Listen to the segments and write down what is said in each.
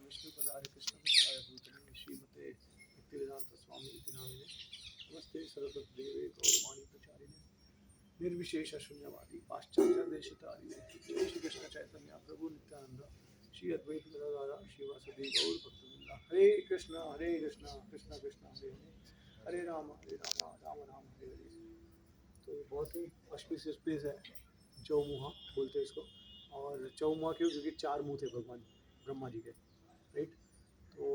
विष्णुपदाय कृष्णपक्षाय भूतले श्रीमते भक्तिवेदांत स्वामी इति नामिने नमस्ते सरस्वतीदेवे गौरवाणी प्रचारिणे निर्विशेष शून्यवादी पाश्चात्य देशतारिणे जय श्री कृष्ण चैतन्य प्रभु नित्यानंद श्री अद्वैत गदाधर श्रीवासुदेव गौर भक्तवृंद हरे कृष्ण कृष्ण कृष्ण हरे हरे हरे राम राम राम हरे हरे। तो बहुत ही ऑस्पिशियस प्लेस है, चौमुहा बोलते हैं इसको। और चौमुहा क्यों? क्योंकि चार मुंह थे भगवान ब्रह्मा जी के, राइट। तो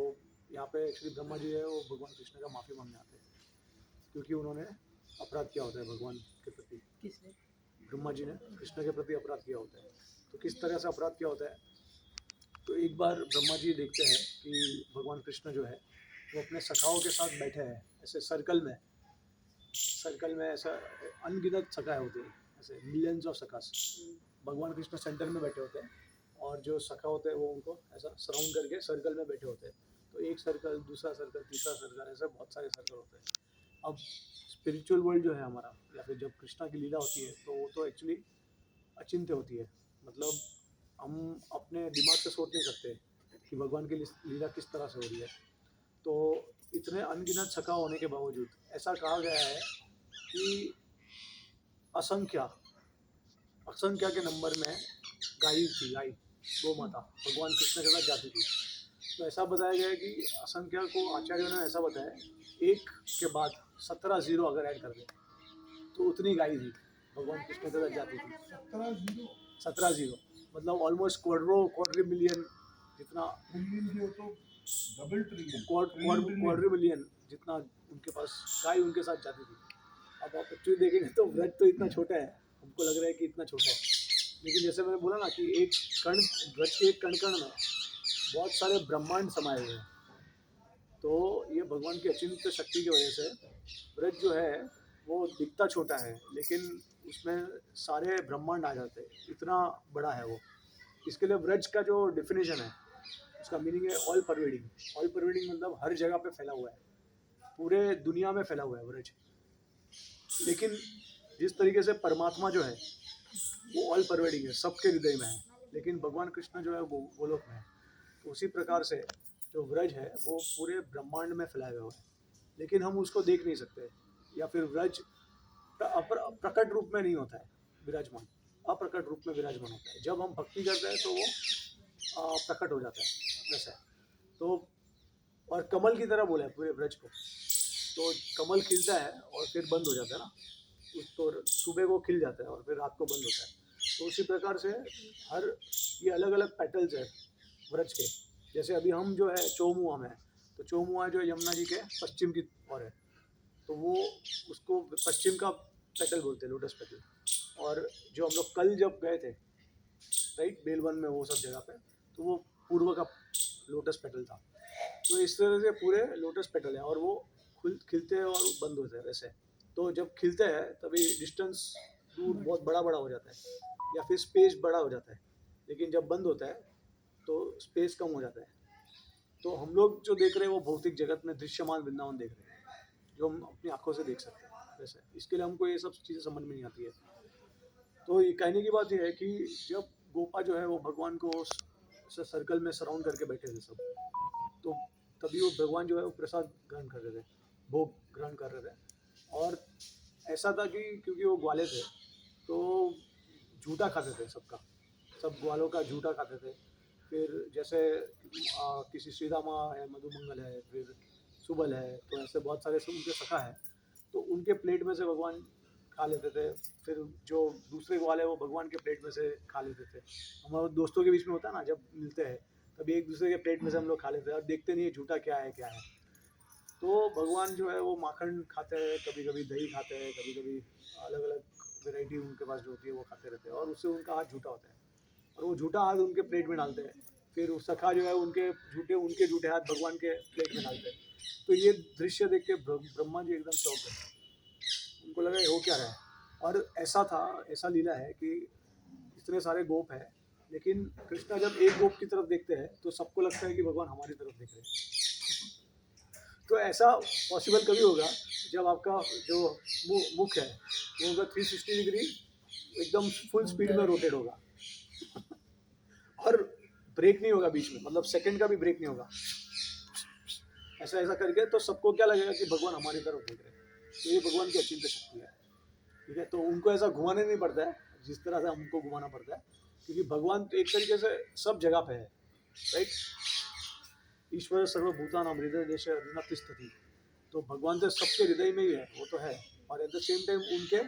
यहाँ पे एक्चुअली ब्रह्मा जी है वो भगवान कृष्ण का माफ़ी मांगने आते हैं, क्योंकि उन्होंने अपराध किया होता है भगवान के प्रति। किसने? ब्रह्मा जी ने कृष्ण के प्रति अपराध किया होता है। तो किस तरह से अपराध किया होता है? तो एक बार ब्रह्मा जी देखते हैं कि भगवान कृष्ण जो है वो अपने सखाओं के साथ बैठे हैं, ऐसे सर्कल में ऐसा अनगिनत सखाए होते हैं, ऐसे मिलियंस ऑफ सखास। भगवान कृष्ण सेंटर में बैठे होते हैं और जो सखा होते हैं वो उनको ऐसा सराउंड करके सर्कल में बैठे होते हैं। तो एक सर्कल, दूसरा सर्कल, तीसरा सर्कल, ऐसे बहुत सारे सर्कल होते हैं। अब स्पिरिचुअल वर्ल्ड जो है हमारा, या फिर जब कृष्णा की लीला होती है तो वो तो एक्चुअली अचिंत्य होती है। मतलब हम अपने दिमाग से सोच नहीं सकते कि भगवान की लीला किस तरह से हो रही है। तो इतने अनगिनत सखा होने के बावजूद ऐसा कहा गया है कि असंख्या के नंबर में गाय थी, गाय गौ माता भगवान कृष्ण के साथ जाती थी। तो ऐसा बताया गया है कि असंख्या को आचार्यों ने ऐसा बताया, एक के बाद 17 जीरो अगर ऐड कर दे तो उतनी गाय थी भगवान कृष्ण के साथ जाती थी। 17 जीरो मतलब ऑलमोस्ट क्वार्टर मिलियन जितना, तो डबल ट्रिलियन क्वार्टर मिलियन जितना उनके पास गाय उनके साथ जाती थी। अब आप एक्चुअली देखेंगे तो व्रत तो इतना छोटा है, हमको लग रहा है कि इतना छोटा है, लेकिन जैसे मैंने बोला ना कि एक कण, व्रत के एक कण कण में बहुत सारे ब्रह्मांड समाये हुए हैं। तो ये भगवान की अचिंत्य शक्ति की वजह से व्रत जो है वो दिखता छोटा है, लेकिन उसमें सारे ब्रह्मांड आ जाते हैं, इतना बड़ा है वो। इसके लिए व्रज का जो डिफिनेशन है उसका मीनिंग है ऑल परवेडिंग। ऑल परवेडिंग मतलब हर जगह पे फैला हुआ है, पूरे दुनिया में फैला हुआ है व्रज। लेकिन जिस तरीके से परमात्मा जो है वो ऑल परवेडिंग है, सबके हृदय में है, लेकिन भगवान कृष्ण जो है वो गोलोक में है। तो उसी प्रकार से जो व्रज है वो पूरे ब्रह्मांड में फैलाया हुआ है, लेकिन हम उसको देख नहीं सकते। या फिर व्रज प्रकट रूप में नहीं होता है विराजमान, अप्रकट रूप में विराजमान होता है। जब हम भक्ति करते हैं तो वो प्रकट हो जाता है वैसा। तो और कमल की तरह बोला है पूरे व्रज को। तो कमल खिलता है और फिर बंद हो जाता है ना, तो सुबह को खिल जाता है और फिर रात को बंद होता है। तो उसी प्रकार से हर ये अलग अलग पेटल्स है व्रज के। जैसे अभी हम जो है चौमुआ में, तो चौमुआ जो यमुना जी के पश्चिम की ओर है, तो वो उसको पश्चिम का पेटल बोलते हैं, लोटस पेटल। और जो हम लोग कल जब गए थे, राइट, बेलवन में वो सब जगह पे, तो वो पूर्व का लोटस पेटल था। तो इस तरह से पूरे लोटस पेटल है और वो खिलते हैं और बंद होते हैं वैसे। तो जब खिलते हैं तभी डिस्टेंस दूर बहुत बड़ा बड़ा हो जाता है, या फिर स्पेस बड़ा हो जाता है, लेकिन जब बंद होता है तो स्पेस कम हो जाता है। तो हम लोग जो देख रहे हैं वो भौतिक जगत में दृश्यमान वृंदावन देख रहे हैं, जो हम अपनी आंखों से देख सकते हैं वैसे। इसके लिए हमको ये सब चीज़ें समझ में नहीं आती है। तो ये कहने की बात यह है कि जब गोपा जो है वो भगवान को सर्कल में सराउंड करके बैठे थे सब, तो तभी वो भगवान जो है वो प्रसाद ग्रहण कर रहे थे, भोग ग्रहण कर रहे थे। और ऐसा था कि क्योंकि वो ग्वाले थे तो झूठा खाते थे सबका, सब ग्वालों का झूठा खाते थे। फिर जैसे किसी श्रीदामा है, मधुमंगल है, फिर सुबल है, तो ऐसे बहुत सारे उनके सखा है, तो उनके प्लेट में से भगवान खा लेते थे। फिर जो दूसरे ग्वाल है वो भगवान के प्लेट में से खा लेते थे। हमारे दोस्तों के बीच में होता है ना, जब मिलते हैं तभी एक दूसरे के प्लेट में से हम लोग खा लेते हैं और देखते नहीं है झूठा क्या है। तो भगवान जो है वो माखन खाते हैं, कभी कभी दही खाते हैं, कभी कभी अलग अलग वेराइटी उनके पास जो होती है वो खाते रहते हैं, और उससे उनका हाथ झूठा होता है और वो झूठा हाथ उनके प्लेट में डालते हैं। फिर उस सखा जो है उनके झूठे हाथ भगवान के प्लेट में डालते हैं। तो ये दृश्य देख के ब्रह्मा जी एकदम चौंक गए, उनको लगा हो क्या रहा है। और ऐसा लीला है कि इतने सारे गोप हैं, लेकिन कृष्णा जब एक गोप की तरफ देखते हैं तो सबको लगता है कि भगवान हमारी तरफ देख रहे हैं। तो ऐसा पॉसिबल कभी होगा जब आपका जो मुख है वो होगा 360 डिग्री एकदम फुल स्पीड में रोटेट होगा और ब्रेक नहीं होगा बीच में, मतलब सेकंड का भी ब्रेक नहीं होगा, ऐसा ऐसा करके, तो सबको क्या लगेगा कि भगवान हमारी तरफ देख रहे हैं। तो ये भगवान की अचिंत्य शक्ति है, ठीक है। तो उनको ऐसा घुमाने नहीं पड़ता है जिस तरह से हमको घुमाना पड़ता है, क्योंकि भगवान तो एक तरीके से सब जगह पे है, राइट। ईश्वर सर्वभूतानां हृदय देश अर्जुन तिष्ठति, तो भगवान तो सबके हृदय में ही है, वो तो है, और एट द सेम टाइम उनके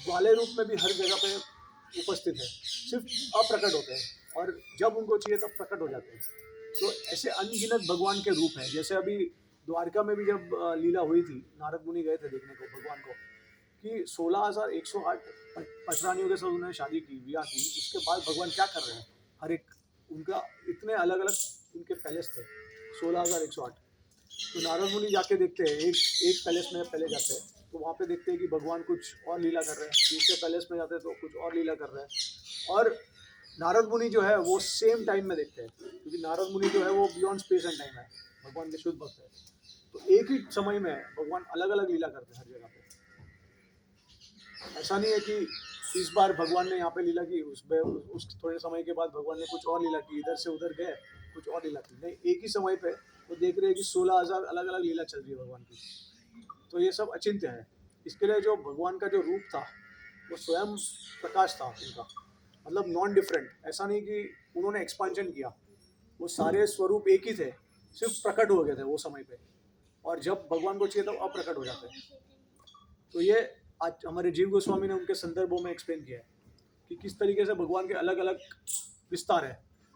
वाले रूप में भी हर जगह पे उपस्थित है, सिर्फ अप्रकट होते हैं, और जब उनको चाहिए तब प्रकट हो जाते हैं। तो ऐसे अनगिनत भगवान के रूप हैं। जैसे अभी द्वारका में भी जब लीला हुई थी, नारद मुनि गए थे देखने को भगवान को, कि 16,108 पटरानियों के साथ उन्होंने शादी की, विवाह की, उसके बाद भगवान क्या कर रहे हैं, हर एक उनका इतने अलग अलग उनके पैलेस थे, 16,108। तो नारद मुनि जाके देखते हैं, एक पैलेस में पहले जाते हैं, तो वहाँ पे देखते हैं कि भगवान कुछ और लीला कर रहे हैं, दूसरे पैलेस में जाते हैं तो कुछ और लीला कर रहे हैं, और नारद मुनि जो है वो सेम टाइम में देखते हैं, क्योंकि नारद मुनि जो है वो बियॉन्ड स्पेस एंड टाइम है, भगवान के शुद्ध भक्त है। तो एक ही समय में भगवान अलग अलग लीला करते हैं हर जगह पे। ऐसा नहीं है कि इस बार भगवान ने यहाँ पे लीला की, उस थोड़े समय के बाद भगवान ने कुछ और लीला की, इधर से उधर गए कुछ और लीला की, नहीं, एक ही समय पे वो देख रहे हैं कि 16,000 अलग अलग लीला चल रही है भगवान की। तो ये सब अचिंत्य है। इसके लिए जो भगवान का जो रूप था वो स्वयं प्रकाश था उनका, मतलब नॉन डिफरेंट, ऐसा नहीं कि उन्होंने एक्सपांशन किया, वो सारे स्वरूप एक ही थे, सिर्फ प्रकट हो गए थे वो समय पे, और जब भगवान को चाहिए तब अप्रकट हो जाते हैं। तो ये आज हमारे जीव गोस्वामी ने उनके संदर्भों में एक्सप्लेन किया है कि किस तरीके से भगवान के अलग अलग विस्तार है।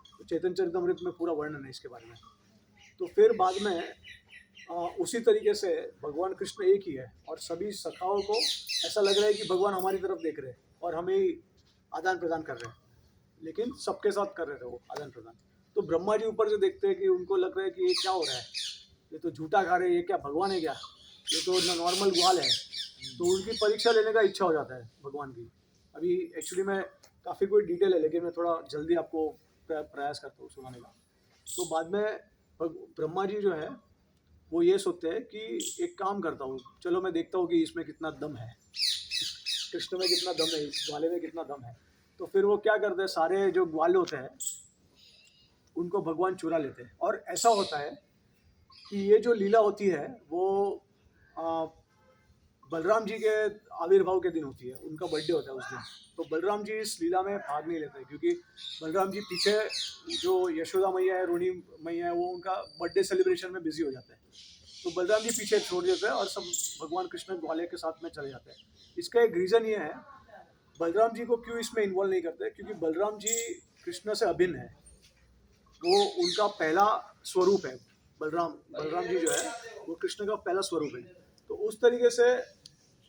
तो चैतन्य चरितमृत में पूरा वर्णन है इसके बारे में। तो फिर बाद में उसी तरीके से भगवान कृष्ण एक ही है, और सभी सखाओं को ऐसा लग रहा है कि भगवान हमारी तरफ देख रहे हैं और हमें आदान प्रदान कर रहे हैं, लेकिन सबके साथ कर रहे थे वो आदान प्रदान। तो ब्रह्मा जी ऊपर से देखते हैं कि उनको लग रहा है कि ये क्या हो रहा है, ये तो झूठा खा रहे हैं, ये क्या भगवान है क्या, ये तो नॉर्मल ग्वाल है। तो उनकी परीक्षा लेने का इच्छा हो जाता है भगवान की। अभी एक्चुअली में काफ़ी कोई डिटेल है, लेकिन मैं थोड़ा जल्दी आपको प्रयास करता हूँ सुनाने का। तो बाद में ब्रह्मा जी जो है वो ये सोचते हैं कि एक काम करता हूँ, चलो मैं देखता हूँ कि इसमें कितना दम है, कृष्ण में कितना दम है, इस ग्वाले में कितना दम है। तो फिर वो क्या करते हैं, सारे जो ग्वाले होते हैं उनको भगवान चुरा लेते हैं। और ऐसा होता है कि ये जो लीला होती है वो बलराम जी के आविर्भाव के दिन होती है, उनका बर्थडे होता है उस दिन। तो बलराम जी इस लीला में भाग नहीं लेते, क्योंकि बलराम जी पीछे जो यशोदा मैया है, रोहिणी मैया है, वो उनका बर्थडे सेलिब्रेशन में बिजी हो जाते हैं। तो बलराम जी पीछे छोड़ देते हैं और सब भगवान कृष्ण ग्वाले के साथ में चले जाते हैं। इसका एक रीज़न ये है, बलराम जी को क्यों इसमें इन्वॉल्व नहीं करते, क्योंकि बलराम जी कृष्ण से अभिन्न है, वो उनका पहला स्वरूप है। बलराम जी जो है वो कृष्ण का पहला स्वरूप है। तो उस तरीके से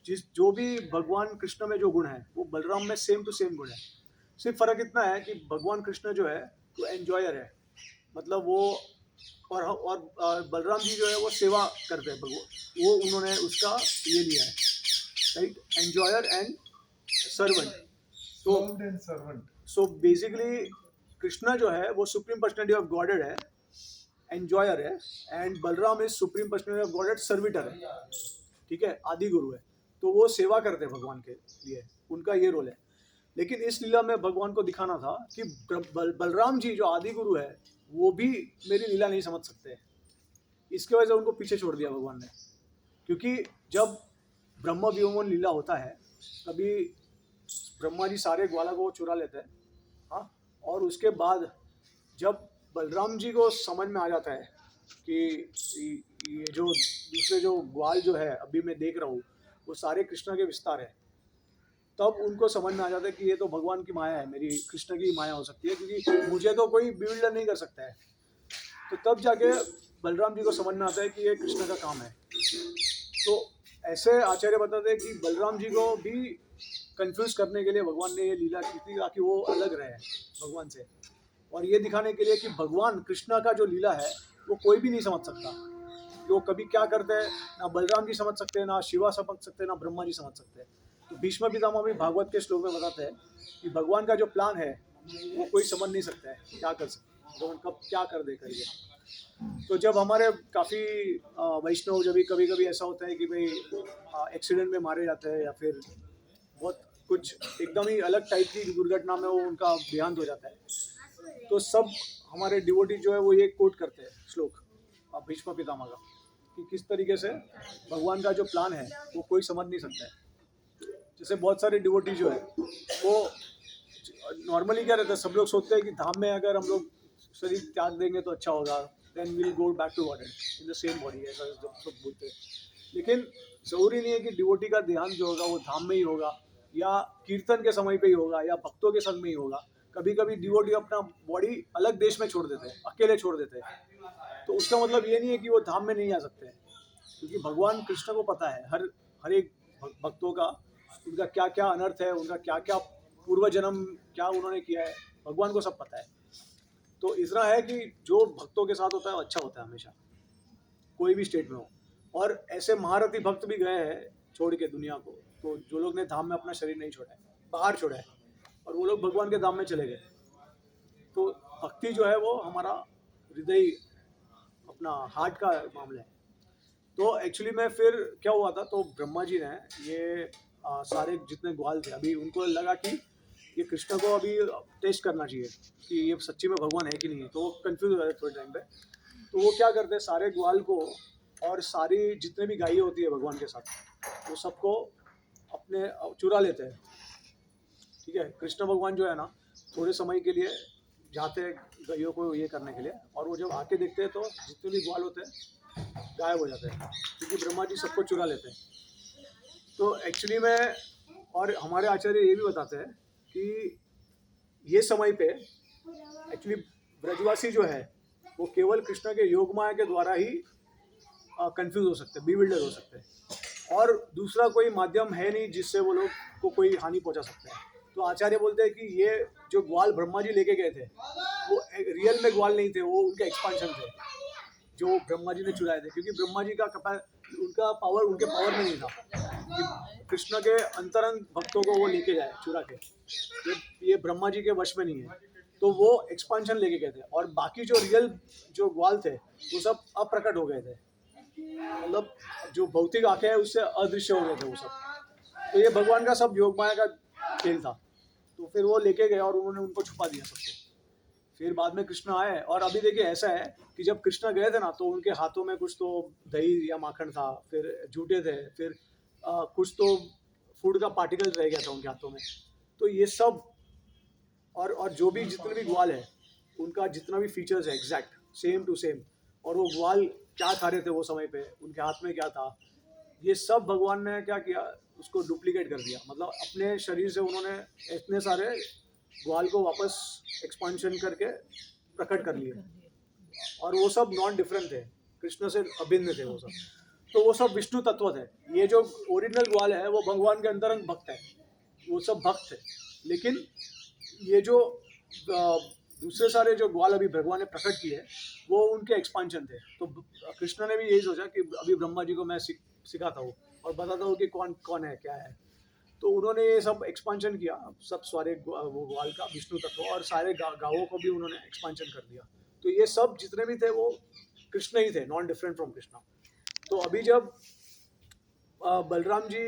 जो भी भगवान कृष्ण में जो गुण है वो बलराम में सेम टू सेम गुण है। सिर्फ फर्क इतना है कि भगवान कृष्ण जो है वो एंजॉयर है, मतलब वो और बलराम जी जो है वो सेवा करते हैं भगवान, वो उन्होंने उसका ये लिया है, राइट, एंजॉयर एंड सर्वेंट। तो Served and servant. So basically Krishna जो है वो सुप्रीम पर्सनैलिटी ऑफ गॉडेड है, एंजॉयर है, and Balram is supreme personality of godhead, servitor है, ठीक है, आदि गुरु है। तो वो सेवा करते हैं भगवान के लिए, उनका ये रोल है। लेकिन इस लीला में भगवान को दिखाना था कि बलराम जी जो आदि गुरु है वो भी मेरी लीला नहीं समझ सकते, इसके वजह से उनको पीछे छोड़ दिया भगवान ने। क्योंकि जब ब्रह्म विमोचन लीला होता है तभी ब्रह्मा जी सारे ग्वाला को चुरा लेते हैं, हाँ, और उसके बाद जब बलराम जी को समझ में आ जाता है कि ये जो दूसरे जो ग्वाल जो है अभी मैं देख रहा हूँ वो सारे कृष्ण के विस्तार है, तब उनको समझ में आ जाता है कि ये तो भगवान की माया है, मेरी कृष्ण की माया हो सकती है, क्योंकि मुझे तो कोई बिल्डर नहीं कर सकता है। तो तब जाके बलराम जी को समझ में आता है कि ये कृष्ण का काम है। तो ऐसे आचार्य बताते हैं कि बलराम जी को भी कंफ्यूज करने के लिए भगवान ने ये लीला की थी, ताकि वो अलग रहे भगवान से, और ये दिखाने के लिए कि भगवान कृष्णा का जो लीला है वो कोई भी नहीं समझ सकता, कि वो कभी क्या करते हैं ना बलराम जी समझ सकते हैं, ना शिवा समझ सकते हैं, ना ब्रह्मा जी समझ सकते हैं। तो भीष्म पितामह भी भागवत के श्लोक में बताते हैं कि भगवान का जो प्लान है वो कोई समझ नहीं सकता है, क्या कर सकते भगवान कब क्या कर दे करके। तो जब हमारे काफ़ी वैष्णव जब कभी कभी ऐसा होता है कि भाई एक्सीडेंट में मारे जाते हैं, या फिर बहुत कुछ एकदम ही अलग टाइप की दुर्घटना में वो उनका देहांत हो जाता है, तो सब हमारे डिवोटी जो है वो ये कोट करते हैं श्लोक भीष्म पितामह का, कि किस तरीके से भगवान का जो प्लान है वो कोई समझ नहीं सकता है। जैसे बहुत सारे डिवोटी जो है वो नॉर्मली क्या रहता है, सब लोग सोचते हैं कि धाम में अगर हम लोग शरीर त्याग देंगे तो अच्छा होगा, then will go back to body in the same body, ऐसा सब बोलते हैं। लेकिन ज़रूरी नहीं है कि डिवोटी का ध्यान जो होगा वो धाम में ही होगा, या कीर्तन के समय पे ही होगा, या भक्तों के संग में ही होगा। कभी कभी डिवोटी अपना बॉडी अलग देश में छोड़ देते हैं, अकेले छोड़ देते हैं, तो उसका मतलब ये नहीं है कि वो धाम में नहीं आ सकते हैं, क्योंकि भगवान कृष्ण को पता है हर एक भक्तों का, उनका क्या क्या अनर्थ है, उनका क्या क्या पूर्व जन्म क्या उन्होंने किया है, भगवान को सब पता है। तो इतना है कि जो भक्तों के साथ होता है वो अच्छा होता है हमेशा, कोई भी स्टेट में हो। और ऐसे महारथी भक्त भी गए हैं छोड़ के दुनिया को, तो जो लोग ने धाम में अपना शरीर नहीं छोड़ा है, बाहर छोड़ा है, और वो लोग भगवान के धाम में चले गए। तो भक्ति जो है वो हमारा हृदय, अपना हार्ट का मामला है। तो एक्चुअली में फिर क्या हुआ था, तो ब्रह्मा जी ने ये सारे जितने ग्वाल थे, अभी उनको लगा कि ये कृष्ण को अभी टेस्ट करना चाहिए कि ये सच्ची में भगवान है कि नहीं है, तो वो कन्फ्यूज हो रहे थोड़े टाइम पे। तो वो क्या करते हैं, सारे ग्वाल को और सारी जितने भी गायें होती है भगवान के साथ, वो सबको अपने चुरा लेते हैं। ठीक है, कृष्ण भगवान जो है ना, थोड़े समय के लिए जाते हैं गायों को ये करने के लिए, और वो जब आके देखते हैं तो जितने भी ग्वाल होते हैं गायब हो जाते हैं, क्योंकि ब्रह्मा जी सबको चुरा लेते हैं। तो एक्चुअली में, और हमारे आचार्य ये भी बताते हैं कि ये समय पे एक्चुअली ब्रजवासी जो है वो केवल कृष्ण के योग माया के द्वारा ही कंफ्यूज हो सकते हैं, बीविल्डर हो सकते हैं, और दूसरा कोई माध्यम है नहीं जिससे वो लोग को कोई हानि पहुंचा सकते हैं। तो आचार्य बोलते हैं कि ये जो ग्वाल ब्रह्मा जी लेके गए थे वो रियल में ग्वाल नहीं थे, वो उनके एक्सपांशन थे जो ब्रह्मा जी ने चुराए थे, क्योंकि ब्रह्मा जी का उनका पावर उनके पावर में नहीं था कि कृष्ण के अंतरंग भक्तों को वो लेके जाए चुरा के, ये ब्रह्मा जी के वश में नहीं है। तो वो एक्सपांशन लेके गए थे, और बाकी जो रियल जो ग्वाल थे वो सब अप्रकट हो गए थे, मतलब जो भौतिक आंखें हैं उससे अदृश्य हो गए थे वो सब। तो ये भगवान का सब योग माया का खेल था। तो फिर वो लेके गए और उन्होंने उनको छुपा दिया सबको। फिर बाद में कृष्ण आए, और अभी देखिए ऐसा है कि जब कृष्ण गए थे ना, तो उनके हाथों में कुछ तो दही या माखन था, फिर जूते थे, फिर कुछ तो फूड का पार्टिकल रह गया था उनके हाथों में। तो ये सब, और जो भी जितने भी ग्वाल है उनका जितना भी फीचर्स है एग्जैक्ट सेम टू सेम, और वो ग्वाल क्या खा रहे थे वो समय पे, उनके हाथ में क्या था, ये सब भगवान ने क्या किया, उसको डुप्लीकेट कर दिया। मतलब अपने शरीर से उन्होंने इतने सारे ग्वाल को वापस एक्सपांशन करके प्रकट कर लिए, और वो सब नॉन डिफरेंट थे, कृष्ण से अभिन्न थे वो सब। तो वो सब विष्णु तत्व थे। ये जो ओरिजिनल ग्वाल है वो भगवान के अंतरंग भक्त है, वो सब भक्त है। लेकिन ये जो दूसरे सारे जो ग्वाल अभी भगवान ने प्रकट किए वो उनके एक्सपांशन थे। तो कृष्ण ने भी यही सोचा कि अभी ब्रह्मा जी को मैं सिखाता हूँ और बताता हूँ कि कौन कौन है क्या है। तो उन्होंने ये सब एक्सपांशन किया, सब सारे वो ग्वाल का विष्णु तत्व, और सारे गाँवों को भी उन्होंने एक्सपांशन कर दिया। तो ये सब जितने भी थे वो कृष्ण ही थे, नॉन डिफरेंट फ्रॉम कृष्ण। तो अभी जब बलराम जी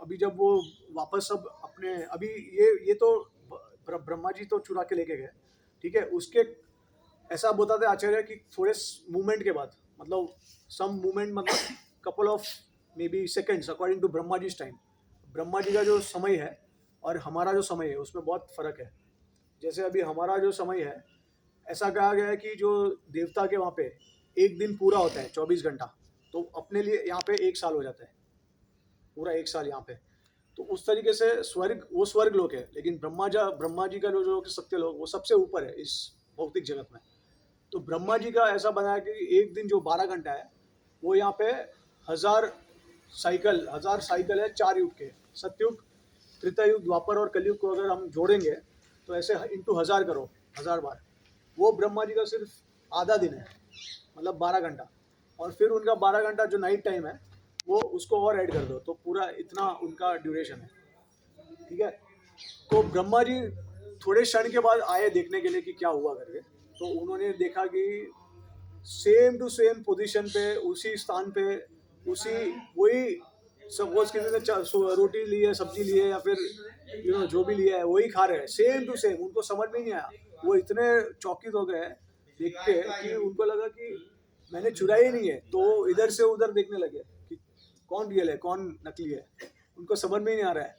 अभी जब वो वापस सब अपने, अभी ये तो ब्रह्मा जी तो चुरा के लेके गए, ठीक है। उसके ऐसा बताते आचार्य कि थोड़े मूवमेंट के बाद, मतलब सम मूवमेंट, मतलब couple of maybe seconds according to Brahma ji time. Brahma ji का जो समय है और हमारा जो समय है उसमें बहुत फर्क है। जैसे अभी हमारा जो समय है, ऐसा कहा गया है कि जो देवता के वहाँ पे एक दिन पूरा होता है 24 घंटा, तो अपने लिए यहाँ पे 1 साल हो जाता है, पूरा 1 साल यहाँ पे। तो उस तरीके से स्वर्ग, वो स्वर्ग लोक है, लेकिन ब्रह्मा जी का जो सत्य लोक वो सबसे ऊपर है इस भौतिक जगत में। तो ब्रह्मा जी का ऐसा बना है कि एक दिन जो 12 घंटा है वो यहाँ पे 1000 साइकिल है 4 युग के, सतयुग, त्रेतायुग, द्वापर और कलयुग को अगर हम जोड़ेंगे तो ऐसे इंटू 1000 करो, 1000 बार। वो ब्रह्मा जी का सिर्फ आधा दिन है, मतलब 12 घंटा। और फिर उनका 12 घंटा जो नाइट टाइम है वो उसको और ऐड कर दो, तो पूरा इतना उनका ड्यूरेशन है, ठीक है। तो ब्रह्मा जी थोड़े क्षण के बाद आए देखने के लिए कि क्या हुआ करके। तो उन्होंने देखा कि सेम टू सेम पोजीशन पे, उसी स्थान पे, उसी वही सपोज किसी ने रोटी ली है, सब्जी ली है, या फिर जो भी लिया है वही खा रहे हैं, सेम टू सेम। उनको समझ में नहीं आया वो इतने चौकित हो गए देख के कि उनको लगा कि मैंने चुराई नहीं है, तो इधर से उधर देखने लगे कि कौन रियल है कौन नकली है, उनको समझ में ही नहीं आ रहा है।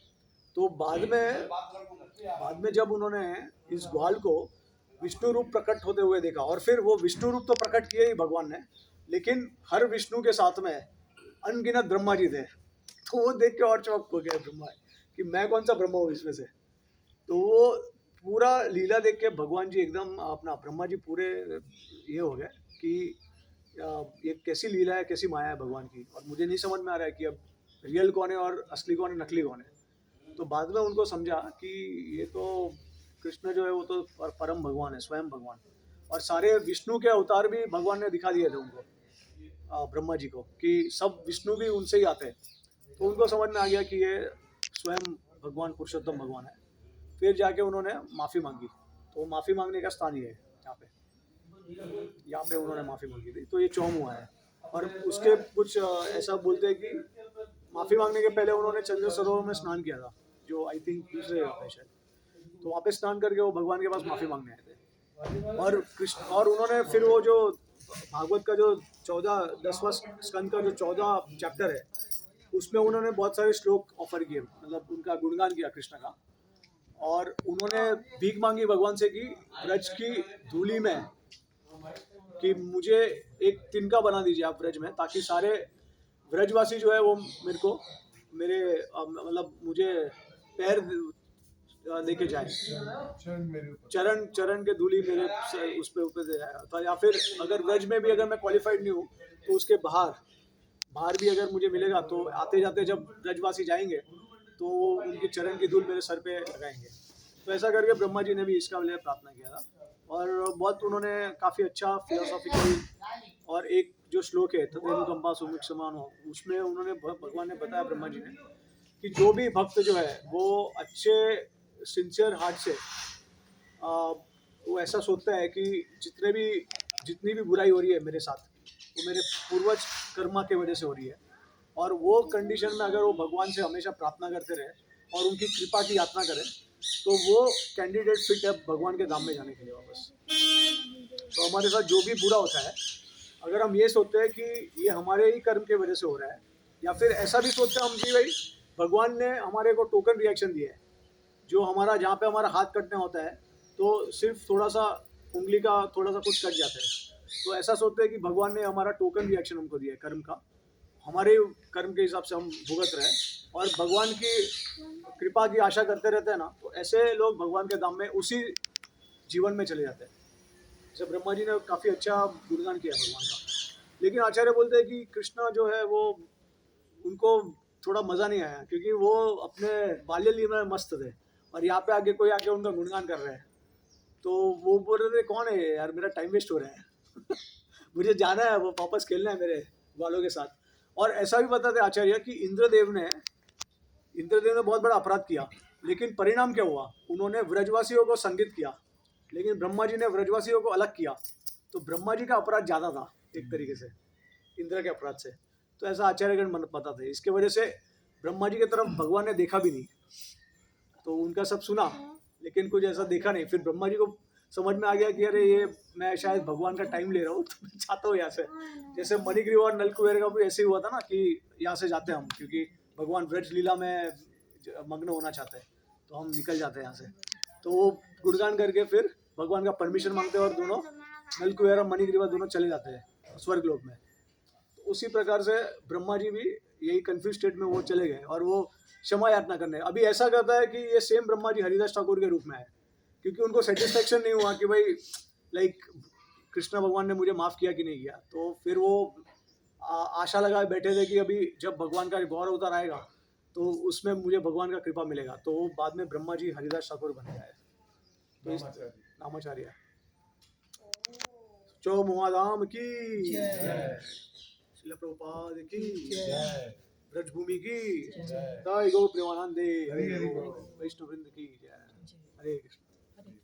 तो बाद में जब उन्होंने इस ग्वाल को विष्णु रूप प्रकट होते हुए देखा, और फिर वो विष्णु रूप तो प्रकट किए ही भगवान ने, लेकिन हर विष्णु के साथ में अनगिनत ब्रह्मा जी थे। तो वो देख के और चौंक हो गया ब्रह्मा कि मैं कौन सा ब्रह्मा हूँ इसमें से। तो वो पूरा लीला देख के भगवान जी एकदम अपना ब्रह्मा जी पूरे ये हो गए कि ये कैसी लीला है, कैसी माया है भगवान की, और मुझे नहीं समझ में आ रहा है कि अब रियल कौन है और असली कौन है, नकली कौन है। तो बाद में उनको समझा कि ये तो कृष्ण जो है वो तो परम भगवान है, स्वयं भगवान, और सारे विष्णु के अवतार भी भगवान ने दिखा दिए थे उनको, ब्रह्मा जी को, कि सब विष्णु भी उनसे ही आते हैं। तो उनको समझ में आ गया कि ये स्वयं भगवान पुरुषोत्तम भगवान है। फिर जाके उन्होंने माफ़ी मांगी, तो माफ़ी मांगने का स्थान ही है यहाँ पे उन्होंने माफ़ी मांगी थी, तो ये चौम हुआ है। और उसके कुछ ऐसा बोलते हैं कि माफ़ी मांगने के पहले उन्होंने चंद्र सरोवर में स्नान किया था, जो आई थिंक दूसरे जगह पे शायद, तो वहाँ पे स्नान करके वो भगवान के पास माफ़ी मांगने आए थे। और कृष्ण, और उन्होंने फिर वो जो भागवत का जो 10वां स्कंद का जो 14 चैप्टर है, उसमें उन्होंने बहुत सारे श्लोक ऑफर किए, मतलब उनका गुणगान किया कृष्ण का। और उन्होंने भीख मांगी भगवान से कि ब्रज की धूली में कि मुझे एक तिनका बना दीजिए आप ब्रज में, ताकि सारे ब्रजवासी जो है वो मेरे को मेरे मतलब मुझे पैर लेके जाए, चरण के धूली मेरे उस पे ऊपर दे जाए। तो या फिर अगर ब्रज में भी अगर मैं क्वालिफाइड नहीं हूँ, तो उसके बाहर भी अगर मुझे मिलेगा, तो आते जाते जब ब्रजवासी जाएंगे तो उनके चरण की धूल मेरे सर पे लगाएंगे। तो ऐसा करके ब्रह्मा जी ने भी इसका लिए प्रार्थना किया था, और बहुत उन्होंने काफ़ी अच्छा फिलोसॉफिकली, और एक जो श्लोक है तदेनुकंपा सुमुख समानो, उसमें उन्होंने भगवान ने बताया ब्रह्मा जी ने कि जो भी भक्त जो है वो अच्छे सिंसियर हार्ट से वो ऐसा सोचता है कि जितनी भी बुराई हो रही है मेरे साथ, वो मेरे पूर्वज कर्मा की वजह से हो रही है, और वो कंडीशन में अगर वो भगवान से हमेशा प्रार्थना करते रहे और उनकी कृपा की यातना करें, तो वो कैंडिडेट फिट है भगवान के धाम में जाने के लिए वापस। तो हमारे साथ जो भी बुरा होता है, अगर हम ये सोचते हैं कि ये हमारे ही कर्म की वजह से हो रहा है, या फिर ऐसा भी सोचते हैं हम कि भाई भगवान ने हमारे को टोकन रिएक्शन दिया है, जो हमारा जहाँ पे हमारा हाथ कटना होता है तो सिर्फ थोड़ा सा उंगली का थोड़ा सा कुछ कट जाता है, तो ऐसा सोचते हैं कि भगवान ने हमारा टोकन रिएक्शन हमको दिया है कर्म का, हमारे कर्म के हिसाब से हम भुगत रहे हैं, और भगवान की कृपा की आशा करते रहते हैं ना, तो ऐसे लोग भगवान के धाम में उसी जीवन में चले जाते हैं। जैसे ब्रह्मा जी ने काफ़ी अच्छा गुणगान किया भगवान का, लेकिन आचार्य बोलते हैं कि कृष्णा जो है वो उनको थोड़ा मज़ा नहीं आया, क्योंकि वो अपने बाल्य लीला में मस्त थे, और यहाँ पे आके कोई आके उनका गुणगान कर रहे हैं, तो वो बोल रहे थे कौन है यार, मेरा टाइम वेस्ट हो रहा है मुझे जाना है, वो वापस खेलना है मेरे वालों के साथ। और ऐसा भी बताते आचार्य कि इंद्रदेव ने बहुत बड़ा अपराध किया, लेकिन परिणाम क्या हुआ, उन्होंने व्रजवासियों को संगित किया, लेकिन ब्रह्मा जी ने व्रजवासियों को अलग किया, तो ब्रह्मा जी का अपराध ज़्यादा था एक तरीके से इंद्र के अपराध से। तो ऐसा आचार्यगण मन बताते, इसके वजह से ब्रह्मा जी की तरफ भगवान ने देखा भी नहीं, तो उनका सब सुना लेकिन कुछ ऐसा देखा नहीं। फिर ब्रह्मा जी को समझ में आ गया कि अरे ये मैं शायद भगवान का टाइम ले रहा हूँ, तो मैं चाहता हूँ यहाँ से, जैसे मणिग्रीव और नलकुबेर का भी ऐसे ही हुआ था ना कि यहाँ से जाते हैं हम, क्योंकि भगवान ब्रज लीला में मग्न होना चाहते हैं, तो हम निकल जाते हैं यहाँ से। तो वो गुणगान करके फिर भगवान का परमिशन मांगते हैं, और दोनों नलकुबेर और मणिग्रीवा दोनों चले जाते हैं स्वर्ग लोक में। तो उसी प्रकार से ब्रह्मा जी भी यही कंफ्यूज स्टेट में वो चले गए, और वो क्षमा यातना करने। अभी ऐसा करता है कि ये सेम ब्रह्मा जी हरिदास ठाकुर के रूप में है, क्योंकि उनको सेटिस्फेक्शन नहीं हुआ कि भाई लाइक कृष्ण भगवान ने मुझे माफ़ किया कि नहीं किया, तो फिर वो आशा लगाए बैठे थे कि अभी जब भगवान का गौर अवतार आएगा तो उसमें मुझे भगवान का कृपा मिलेगा, तो वो बाद में ब्रह्मा जी हरिदास ठाकुर बन गए। तो इस नामाचार्य चो मुआधाम की शिला प्रभुपाद की ब्रजभूमि की जय, गौ प्रेमानंदे, वैष्णव वृंद की जय। हरे कृष्ण।